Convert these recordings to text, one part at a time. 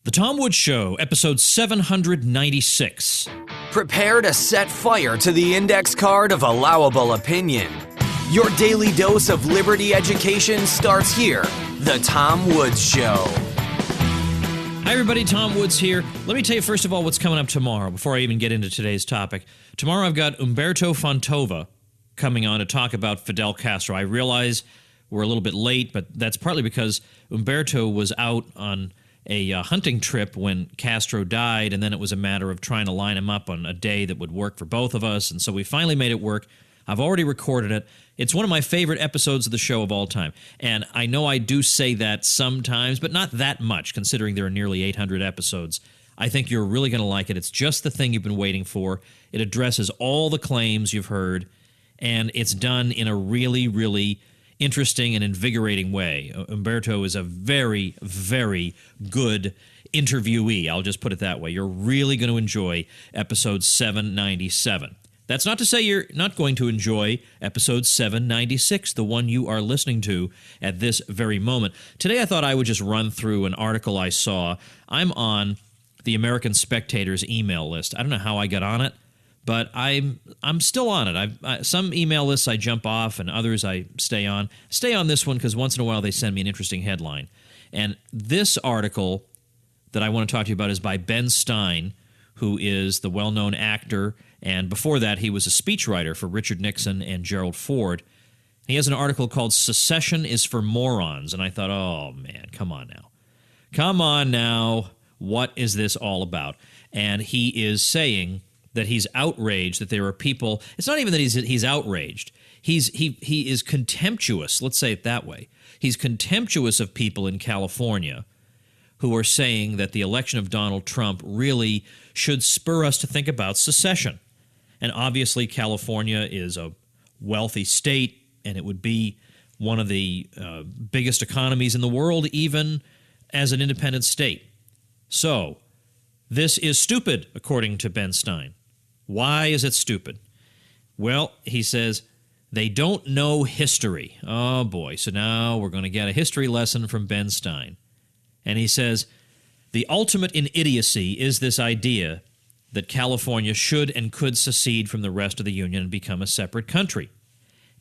The Tom Woods Show, episode 796. Prepare to set fire to the index card of allowable opinion. Your daily dose of liberty education starts here. The Tom Woods Show. Hi, everybody. Tom Woods here. Let me tell you, first of all, what's coming up tomorrow before I even get into today's topic. Tomorrow I've got Umberto Fontova coming on to talk about Fidel Castro. I realize we're a little bit late, but that's partly because Umberto was out on a hunting trip when Castro died, and then it was a matter of trying to line him up on a day that would work for both of us, and so we finally made it work. I've already recorded it. It's one of my favorite episodes of the show of all time, and I know I do say that sometimes, but not that much, considering there are nearly 800 episodes. I think you're really going to like it. It's just the thing you've been waiting for. It addresses all the claims you've heard, and it's done in a really, really interesting and invigorating way. Umberto is a very, very good interviewee. I'll just put it that way. You're really going to enjoy episode 797. That's not to say you're not going to enjoy episode 796, the one you are listening to at this very moment. Today I thought I would just run through an article I saw. I'm on the American Spectator's email list. I don't know how I got on it, but I'm still on it. Some email lists I jump off, and others I stay on. Stay on this one because once in a while they send me an interesting headline. And this article that I want to talk to you about is by Ben Stein, who is the well-known actor, and before that he was a speechwriter for Richard Nixon and Gerald Ford. He has an article called "Secession is for Morons," and I thought, oh man, come on now. Come on now. What is this all about? And he is saying that he's outraged that there are people. It's not even that he's outraged. He is contemptuous. Let's say it that way. He's contemptuous of people in California who are saying that the election of Donald Trump really should spur us to think about secession. And obviously, California is a wealthy state, and it would be one of the biggest economies in the world, even as an independent state. So, this is stupid, according to Ben Stein. Why is it stupid? Well, he says, they don't know history. Oh, boy. So now we're going to get a history lesson from Ben Stein. And he says, the ultimate in idiocy is this idea that California should and could secede from the rest of the Union and become a separate country.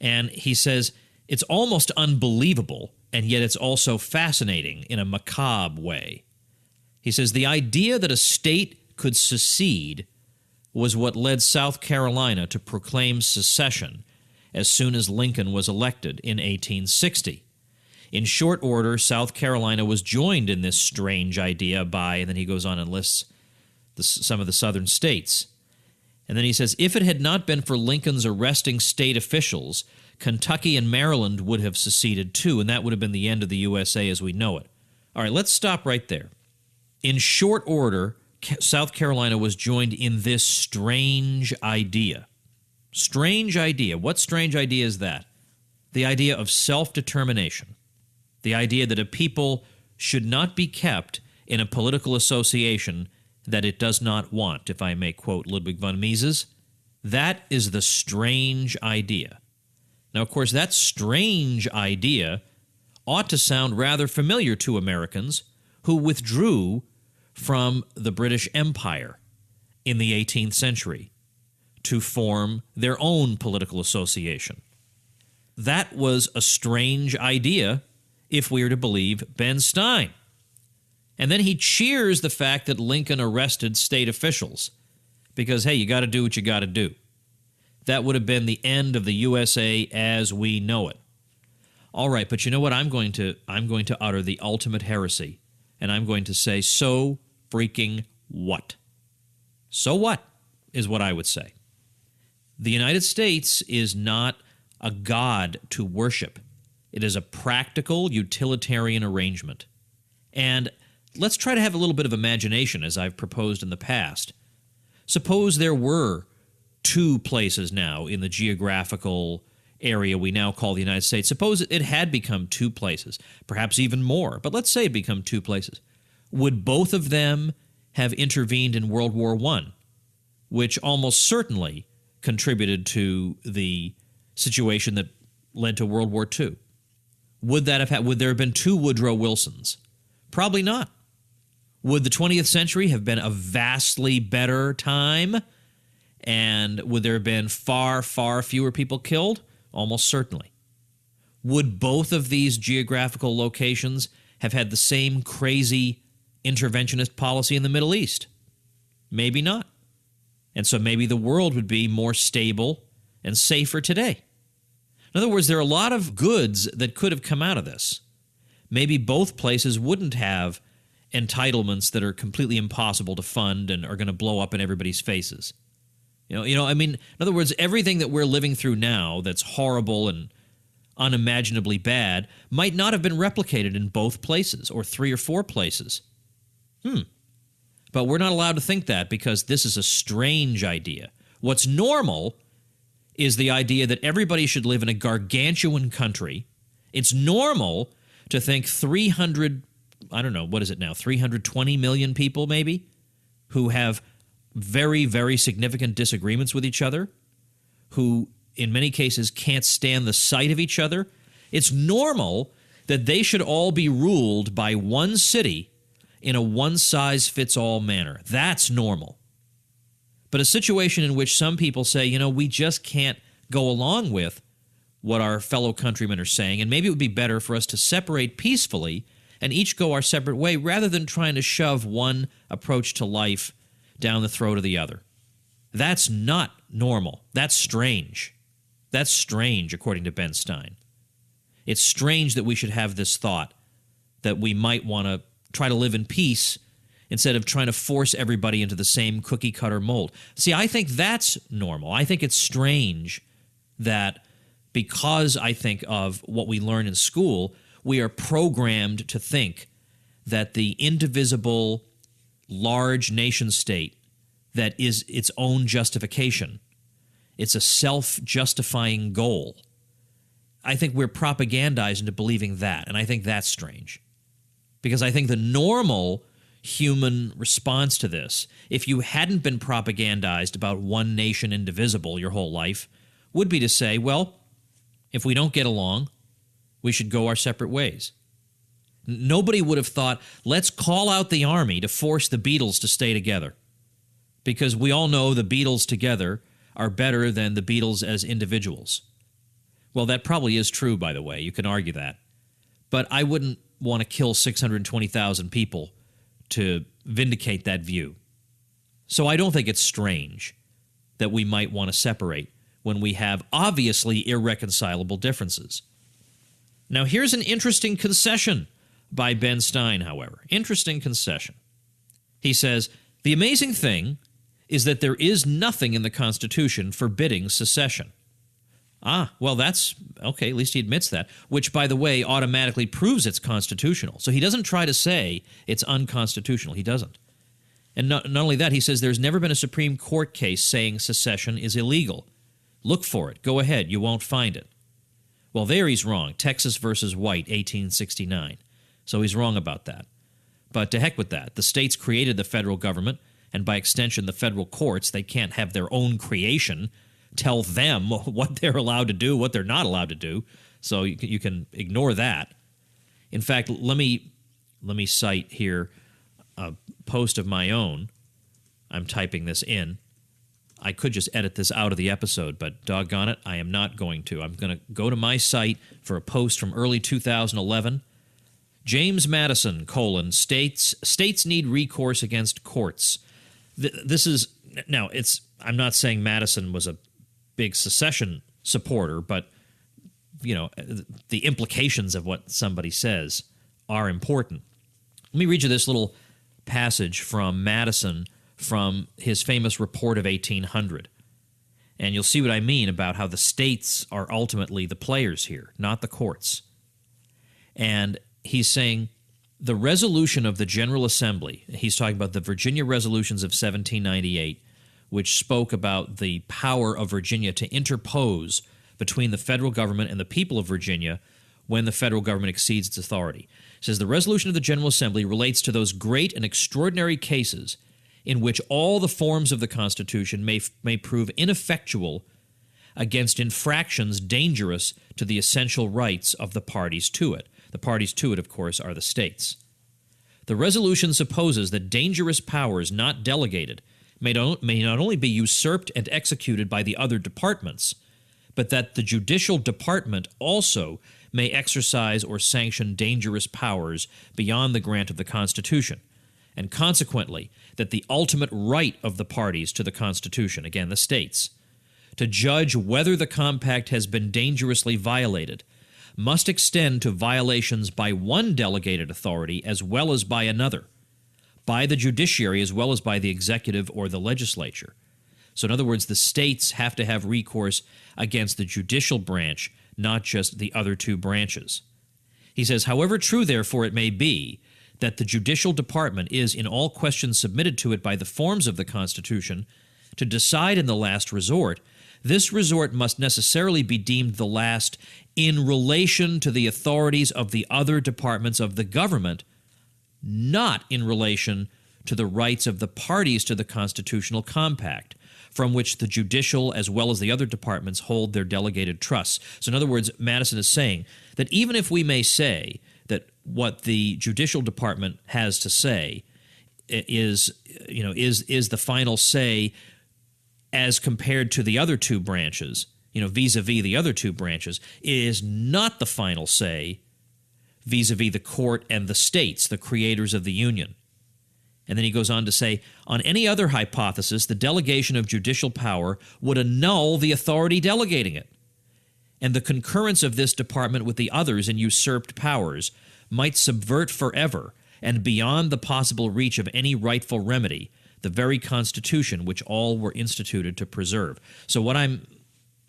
And he says, it's almost unbelievable, and yet it's also fascinating in a macabre way. He says, the idea that a state could secede was what led South Carolina to proclaim secession as soon as Lincoln was elected in 1860. In short order, South Carolina was joined in this strange idea by, and then he goes on and lists some of the southern states. And then he says, if it had not been for Lincoln's arresting state officials, Kentucky and Maryland would have seceded too, and that would have been the end of the USA as we know it. All right, let's stop right there. In short order, South Carolina was joined in this strange idea. Strange idea. What strange idea is that? The idea of self-determination. The idea that a people should not be kept in a political association that it does not want, if I may quote Ludwig von Mises. That is the strange idea. Now, of course, that strange idea ought to sound rather familiar to Americans who withdrew from the British Empire in the 18th century to form their own political association. That was a strange idea if we are to believe Ben Stein. And then he cheers the fact that Lincoln arrested state officials because, hey, you got to do what you got to do. That would have been the end of the USA as we know it. All right, but you know what? I'm going to utter the ultimate heresy, and I'm going to say, so freaking what? So what is what I would say. The United States is not a god to worship. It is a practical, utilitarian arrangement. And let's try to have a little bit of imagination, as I've proposed in the past. Suppose there were two places now in the geographical area we now call the United States. Suppose it had become two places, perhaps even more, but let's say it become two places. Would both of them have intervened in World War I, which almost certainly contributed to the situation that led to World War II? Would there have been two Woodrow Wilsons? Probably not. Would the 20th century have been a vastly better time? And would there have been far, far fewer people killed? Almost certainly. Would both of these geographical locations have had the same crazy interventionist policy in the Middle East? Maybe not. And so maybe the world would be more stable and safer today. In other words, there are a lot of goods that could have come out of this. Maybe both places wouldn't have entitlements that are completely impossible to fund and are going to blow up in everybody's faces. I mean, in other words, everything that we're living through now that's horrible and unimaginably bad might not have been replicated in both places or 3 or 4 places. But we're not allowed to think that because this is a strange idea. What's normal is the idea that everybody should live in a gargantuan country. It's normal to think 320 million people maybe, who have very, very significant disagreements with each other, who in many cases can't stand the sight of each other. It's normal that they should all be ruled by one city in a one-size-fits-all manner. That's normal. But a situation in which some people say, we just can't go along with what our fellow countrymen are saying, and maybe it would be better for us to separate peacefully and each go our separate way rather than trying to shove one approach to life down the throat of the other. That's not normal. That's strange. That's strange, according to Ben Stein. It's strange that we should have this thought that we might want to try to live in peace instead of trying to force everybody into the same cookie-cutter mold. See, I think that's normal. I think it's strange that because I think of what we learn in school, we are programmed to think that the indivisible, large nation-state that is its own justification, it's a self-justifying goal. I think we're propagandized into believing that, and I think that's strange. Because I think the normal human response to this, if you hadn't been propagandized about one nation indivisible your whole life, would be to say, well, if we don't get along, we should go our separate ways. Nobody would have thought, let's call out the army to force the Beatles to stay together. Because we all know the Beatles together are better than the Beatles as individuals. Well, that probably is true, by the way. You can argue that. But I wouldn't want to kill 620,000 people to vindicate that view. So I don't think it's strange that we might want to separate when we have obviously irreconcilable differences. Now, here's an interesting concession by Ben Stein, however. Interesting concession. He says, the amazing thing is that there is nothing in the Constitution forbidding secession. Well, that's okay. At least he admits that, which, by the way, automatically proves it's constitutional. So he doesn't try to say it's unconstitutional. He doesn't. And not only that, he says there's never been a Supreme Court case saying secession is illegal. Look for it. Go ahead. You won't find it. Well, there he's wrong. Texas versus White, 1869. So he's wrong about that. But to heck with that. The states created the federal government, and by extension, the federal courts. They can't have their own creation tell them what they're allowed to do, what they're not allowed to do. So you can ignore that. In fact, let me cite here a post of my own. I'm typing this in. I could just edit this out of the episode, but doggone it, I am not going to. I'm going to go to my site for a post from early 2011. James Madison, states need recourse against courts. This is, now, I'm not saying Madison was a big secession supporter, but, the implications of what somebody says are important. Let me read you this little passage from Madison from his famous report of 1800. And you'll see what I mean about how the states are ultimately the players here, not the courts. And he's saying the resolution of the General Assembly, he's talking about the Virginia resolutions of 1798, which spoke about the power of Virginia to interpose between the federal government and the people of Virginia when the federal government exceeds its authority. It says the resolution of the General Assembly relates to those great and extraordinary cases in which all the forms of the Constitution may prove ineffectual against infractions dangerous to the essential rights of the parties to it. The parties to it, of course, are the states. The resolution supposes that dangerous powers not delegated may not only be usurped and executed by the other departments, but that the judicial department also may exercise or sanction dangerous powers beyond the grant of the Constitution, and consequently that the ultimate right of the parties to the Constitution, again the states, to judge whether the compact has been dangerously violated, must extend to violations by one delegated authority as well as by another, by the judiciary as well as by the executive or the legislature. So in other words, the states have to have recourse against the judicial branch, not just the other two branches. He says, however true, therefore, it may be that the judicial department is, in all questions submitted to it by the forms of the Constitution, to decide in the last resort, this resort must necessarily be deemed the last in relation to the authorities of the other departments of the government, not in relation to the rights of the parties to the constitutional compact, from which the judicial as well as the other departments hold their delegated trusts. So in other words, Madison is saying that even if we may say that what the judicial department has to say is the final say as compared to the other two branches, vis-a-vis the other two branches, it is not the final say vis-a-vis the court and the states, the creators of the Union. And then he goes on to say, on any other hypothesis, the delegation of judicial power would annul the authority delegating it, and the concurrence of this department with the others in usurped powers might subvert forever and beyond the possible reach of any rightful remedy the very Constitution which all were instituted to preserve. So what I'm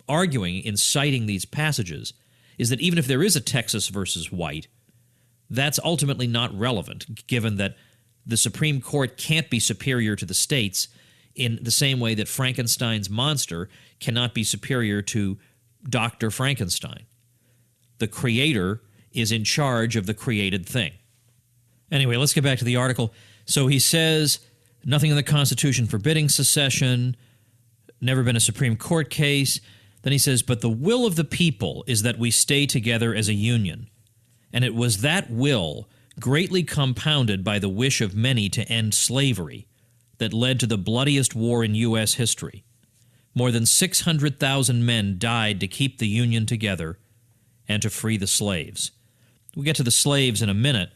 arguing in citing these passages is that even if there is a Texas versus White, that's ultimately not relevant, given that the Supreme Court can't be superior to the states in the same way that Frankenstein's monster cannot be superior to Dr. Frankenstein. The creator is in charge of the created thing. Anyway, let's get back to the article. So he says, nothing in the Constitution forbidding secession, never been a Supreme Court case. Then he says, but the will of the people is that we stay together as a union. And it was that will, greatly compounded by the wish of many to end slavery, that led to the bloodiest war in U.S. history. More than 600,000 men died to keep the Union together and to free the slaves. We'll get to the slaves in a minute,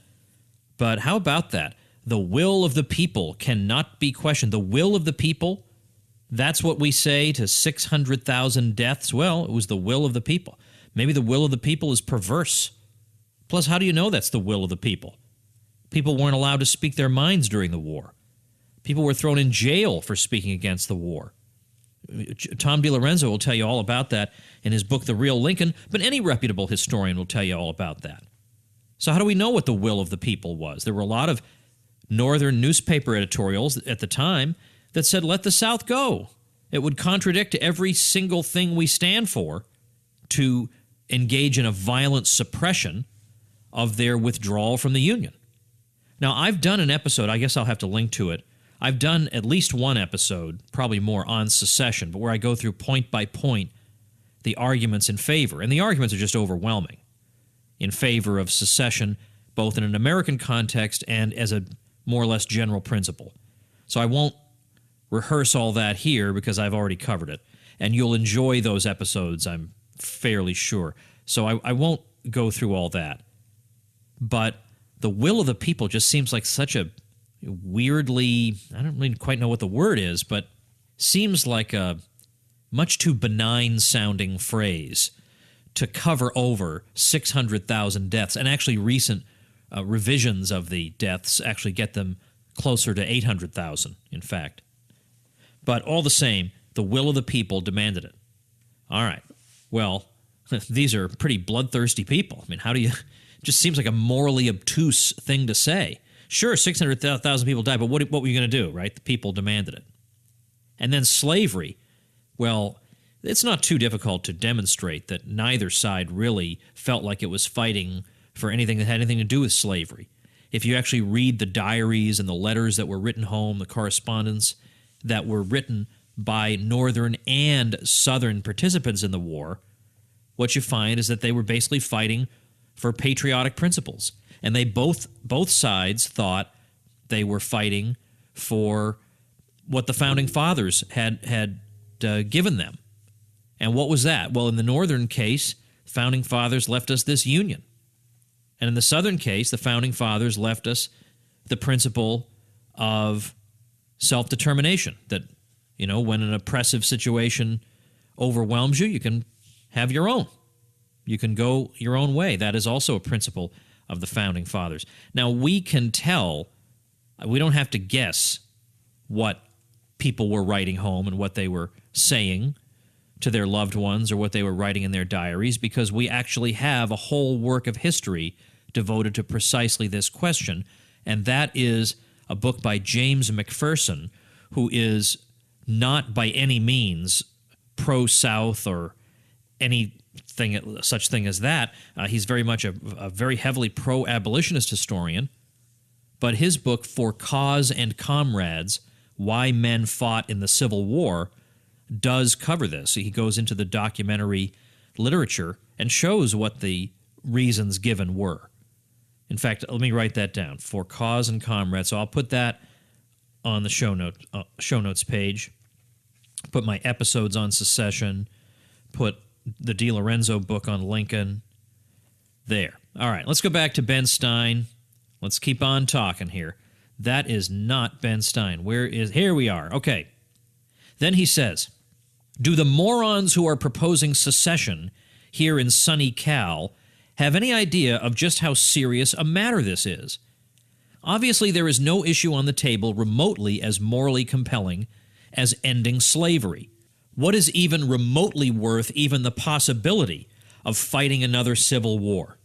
but how about that? The will of the people cannot be questioned. The will of the people, that's what we say to 600,000 deaths. Well, it was the will of the people. Maybe the will of the people is perverse. Plus, how do you know that's the will of the people? People weren't allowed to speak their minds during the war. People were thrown in jail for speaking against the war. Tom DiLorenzo will tell you all about that in his book, The Real Lincoln, but any reputable historian will tell you all about that. So how do we know what the will of the people was? There were a lot of northern newspaper editorials at the time that said, let the South go. It would contradict every single thing we stand for to engage in a violent suppression of their withdrawal from the Union. Now, I've done an episode, I guess I'll have to link to it. I've done at least one episode, probably more, on secession, but where I go through point by point the arguments in favor. And the arguments are just overwhelming in favor of secession, both in an American context and as a more or less general principle. So I won't rehearse all that here because I've already covered it. And you'll enjoy those episodes, I'm fairly sure. So I won't go through all that. But the will of the people just seems like such a weirdly, I don't really quite know what the word is, but seems like a much too benign-sounding phrase to cover over 600,000 deaths. And actually recent revisions of the deaths actually get them closer to 800,000, in fact. But all the same, the will of the people demanded it. All right. Well, these are pretty bloodthirsty people. I mean, how do you... Just seems like a morally obtuse thing to say. Sure, 600,000 people died, but what were you going to do, right? The people demanded it. And then slavery. Well, it's not too difficult to demonstrate that neither side really felt like it was fighting for anything that had anything to do with slavery. If you actually read the diaries and the letters that were written home, the correspondence that were written by Northern and Southern participants in the war, what you find is that they were basically fighting for patriotic principles. And they both sides thought they were fighting for what the Founding Fathers had given them. And what was that? Well, in the Northern case, Founding Fathers left us this Union. And in the Southern case, the Founding Fathers left us the principle of self-determination, that, you know, when an oppressive situation overwhelms you, you can have your own. You can go your own way. That is also a principle of the Founding Fathers. Now, we can tell, we don't have to guess what people were writing home and what they were saying to their loved ones or what they were writing in their diaries, because we actually have a whole work of history devoted to precisely this question, and that is a book by James McPherson, who is not by any means pro-South or anything such thing as that. He's very much a very heavily pro-abolitionist historian, but his book, For Cause and Comrades, Why Men Fought in the Civil War, does cover this. He goes into the documentary literature and shows what the reasons given were. In fact, let me write that down, For Cause and Comrades. So I'll put that on the show notes page, put my episodes on secession, put the DiLorenzo book on Lincoln. There. All right, let's go back to Ben Stein. Let's keep on talking here. That is not Ben Stein. Here we are. Okay. Then he says, do the morons who are proposing secession here in sunny Cal have any idea of just how serious a matter this is? Obviously, there is no issue on the table remotely as morally compelling as ending slavery. What is even remotely worth even the possibility of fighting another civil war?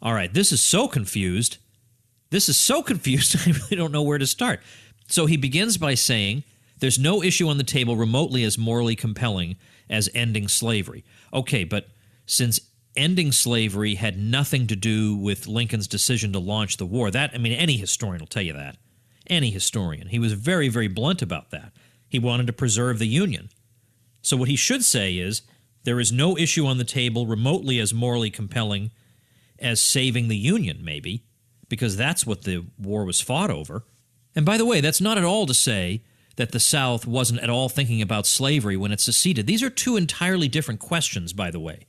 All right, this is so confused. I really don't know where to start. So he begins by saying, there's no issue on the table remotely as morally compelling as ending slavery. Okay, but since ending slavery had nothing to do with Lincoln's decision to launch the war, any historian will tell you that. Any historian. He was very, very blunt about that. He wanted to preserve the Union. So what he should say is, there is no issue on the table remotely as morally compelling as saving the Union, maybe, because that's what the war was fought over. And by the way, that's not at all to say that the South wasn't at all thinking about slavery when it seceded. These are two entirely different questions, by the way.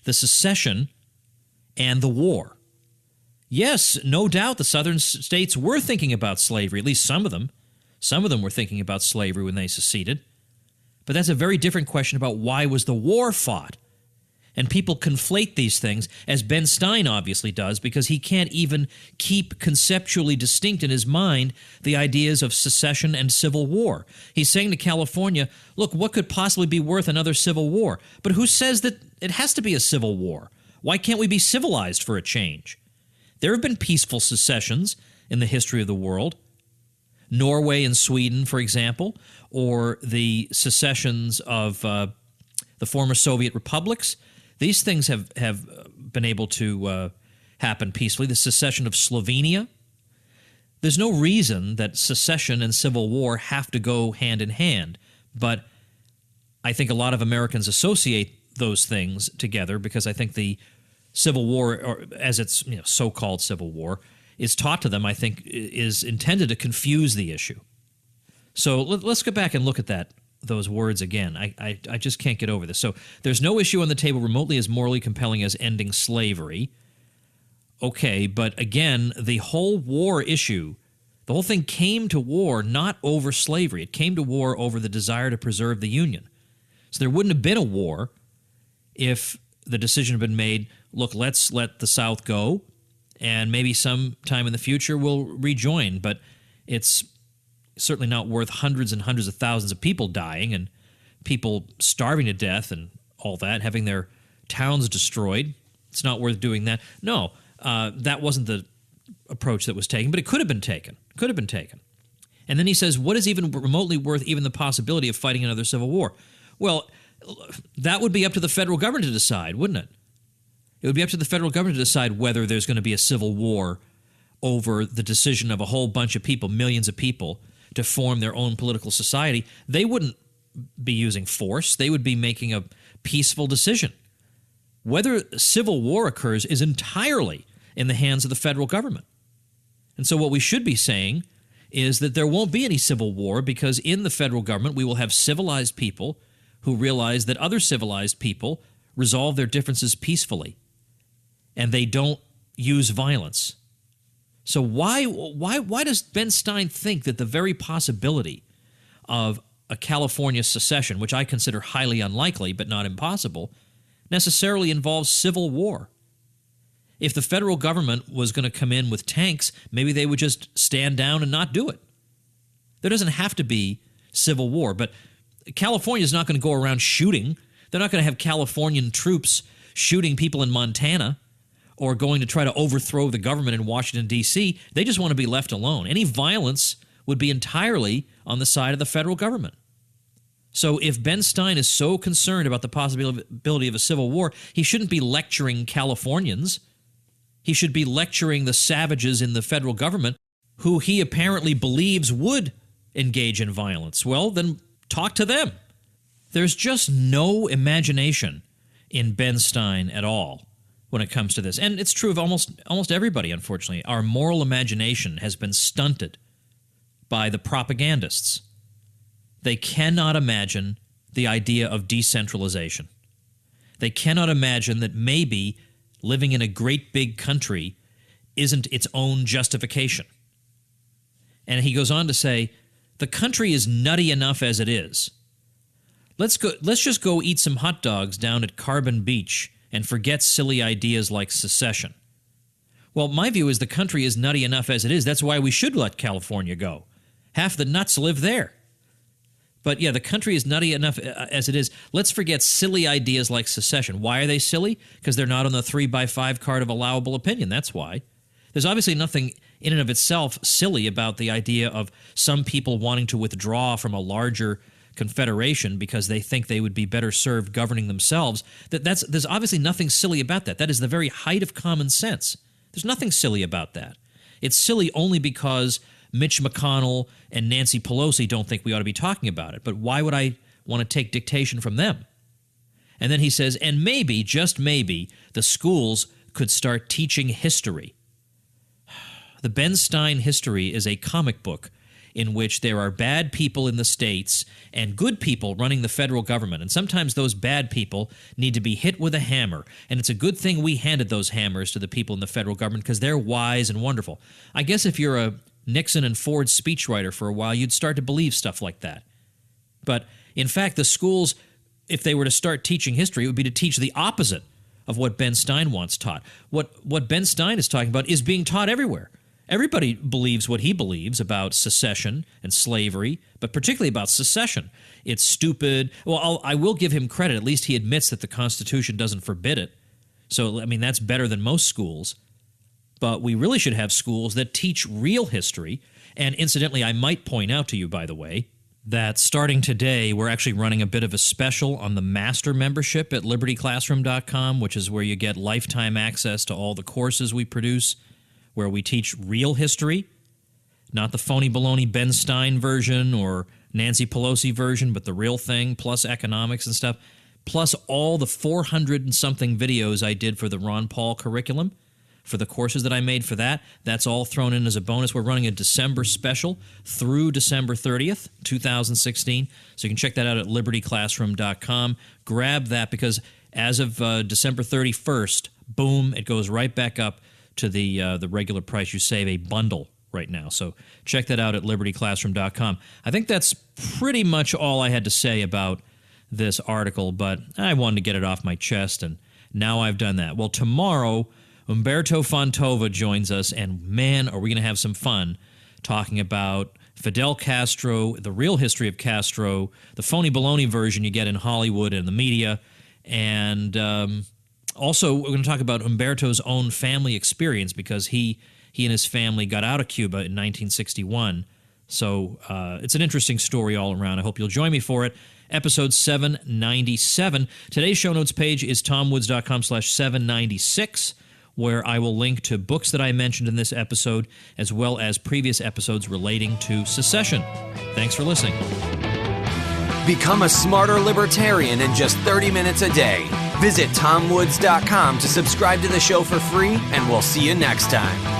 The secession and the war. Yes, no doubt the Southern states were thinking about slavery, at least some of them. Some of them were thinking about slavery when they seceded. But that's a very different question about why was the war fought. And people conflate these things, as Ben Stein obviously does, because he can't even keep conceptually distinct in his mind the ideas of secession and civil war. He's saying to California, look, what could possibly be worth another civil war? But who says that it has to be a civil war? Why can't we be civilized for a change? There have been peaceful secessions in the history of the world. Norway and Sweden, for example, or the secessions of the former Soviet republics. These things have been able to happen peacefully. The secession of Slovenia. There's no reason that secession and civil war have to go hand in hand, but I think a lot of Americans associate those things together because I think the Civil War, or as it's so-called Civil War, is taught to them, I think, is intended to confuse the issue. So let's go back and look at those words again. I just can't get over this. So there's no issue on the table remotely as morally compelling as ending slavery. Okay, but again, the whole war issue, the whole thing came to war not over slavery. It came to war over the desire to preserve the Union. So there wouldn't have been a war if the decision had been made, look, let's let the South go, and maybe sometime in the future we'll rejoin. But it's certainly not worth hundreds and hundreds of thousands of people dying and people starving to death and all that, having their towns destroyed. It's not worth doing that. No, that wasn't the approach that was taken, but it could have been taken. Could have been taken. And then he says, what is even remotely worth even the possibility of fighting another civil war? Well, that would be up to the federal government to decide, wouldn't it? It would be up to the federal government to decide whether there's going to be a civil war over the decision of a whole bunch of people, millions of people, to form their own political society. They wouldn't be using force. They would be making a peaceful decision. Whether civil war occurs is entirely in the hands of the federal government. And so what we should be saying is that there won't be any civil war, because in the federal government we will have civilized people who realize that other civilized people resolve their differences peacefully and they don't use violence. So why does Ben Stein think that the very possibility of a California secession, which I consider highly unlikely but not impossible, necessarily involves civil war? If the federal government was going to come in with tanks, maybe they would just stand down and not do it. There doesn't have to be civil war, but California is not going to go around shooting. They're not going to have Californian troops shooting people in Montana or going to try to overthrow the government in Washington, D.C. They just want to be left alone. Any violence would be entirely on the side of the federal government. So if Ben Stein is so concerned about the possibility of a civil war, he shouldn't be lecturing Californians. He should be lecturing the savages in the federal government who he apparently believes would engage in violence. Well, then talk to them. There's just no imagination in Ben Stein at all when it comes to this. And it's true of almost everybody, unfortunately. Our moral imagination has been stunted by the propagandists. They cannot imagine the idea of decentralization. They cannot imagine that maybe living in a great big country isn't its own justification. And he goes on to say, the country is nutty enough as it is. Let's just go eat some hot dogs down at Carbon Beach and forget silly ideas like secession. Well, my view is the country is nutty enough as it is. That's why we should let California go. Half the nuts live there. But yeah, the country is nutty enough as it is. Let's forget silly ideas like secession. Why are they silly? Because they're not on the 3x5 card of allowable opinion. That's why. There's obviously nothing in and of itself silly about the idea of some people wanting to withdraw from a larger confederation because they think they would be better served governing themselves. There's obviously nothing silly about that. That is the very height of common sense. There's nothing silly about that. It's silly only because Mitch McConnell and Nancy Pelosi don't think we ought to be talking about it. But why would I want to take dictation from them? And then he says, and maybe, just maybe, the schools could start teaching history. The Ben Stein history is a comic book in which there are bad people in the states and good people running the federal government. And sometimes those bad people need to be hit with a hammer. And it's a good thing we handed those hammers to the people in the federal government because they're wise and wonderful. I guess if you're a Nixon and Ford speechwriter for a while, you'd start to believe stuff like that. But in fact, the schools, if they were to start teaching history, it would be to teach the opposite of what Ben Stein wants taught. What Ben Stein is talking about is being taught everywhere. Everybody believes what he believes about secession and slavery, but particularly about secession. It's stupid. Well, I will give him credit. At least he admits that the Constitution doesn't forbid it. So, I mean, that's better than most schools. But we really should have schools that teach real history. And incidentally, I might point out to you, by the way, that starting today, we're actually running a bit of a special on the master membership at libertyclassroom.com, which is where you get lifetime access to all the courses we produce, where we teach real history, not the phony baloney Ben Stein version or Nancy Pelosi version, but the real thing, plus economics and stuff, plus all the 400 and something videos I did for the Ron Paul curriculum. For the courses that I made for that, that's all thrown in as a bonus. We're running a December special through December 30th, 2016. So you can check that out at libertyclassroom.com. Grab that because as of December 31st, boom, it goes right back up to the regular price. You save a bundle right now. So check that out at libertyclassroom.com. I think that's pretty much all I had to say about this article, but I wanted to get it off my chest, and now I've done that. Well, tomorrow, Umberto Fontova joins us, and man, are we going to have some fun talking about Fidel Castro, the real history of Castro, the phony baloney version you get in Hollywood and the media, and also we're going to talk about Umberto's own family experience because he and his family got out of Cuba in 1961. So it's an interesting story all around. I hope you'll join me for it. Episode 797. Today's show notes page is tomwoods.com/796. where I will link to books that I mentioned in this episode, as well as previous episodes relating to secession. Thanks for listening. Become a smarter libertarian in just 30 minutes a day. Visit TomWoods.com to subscribe to the show for free, and we'll see you next time.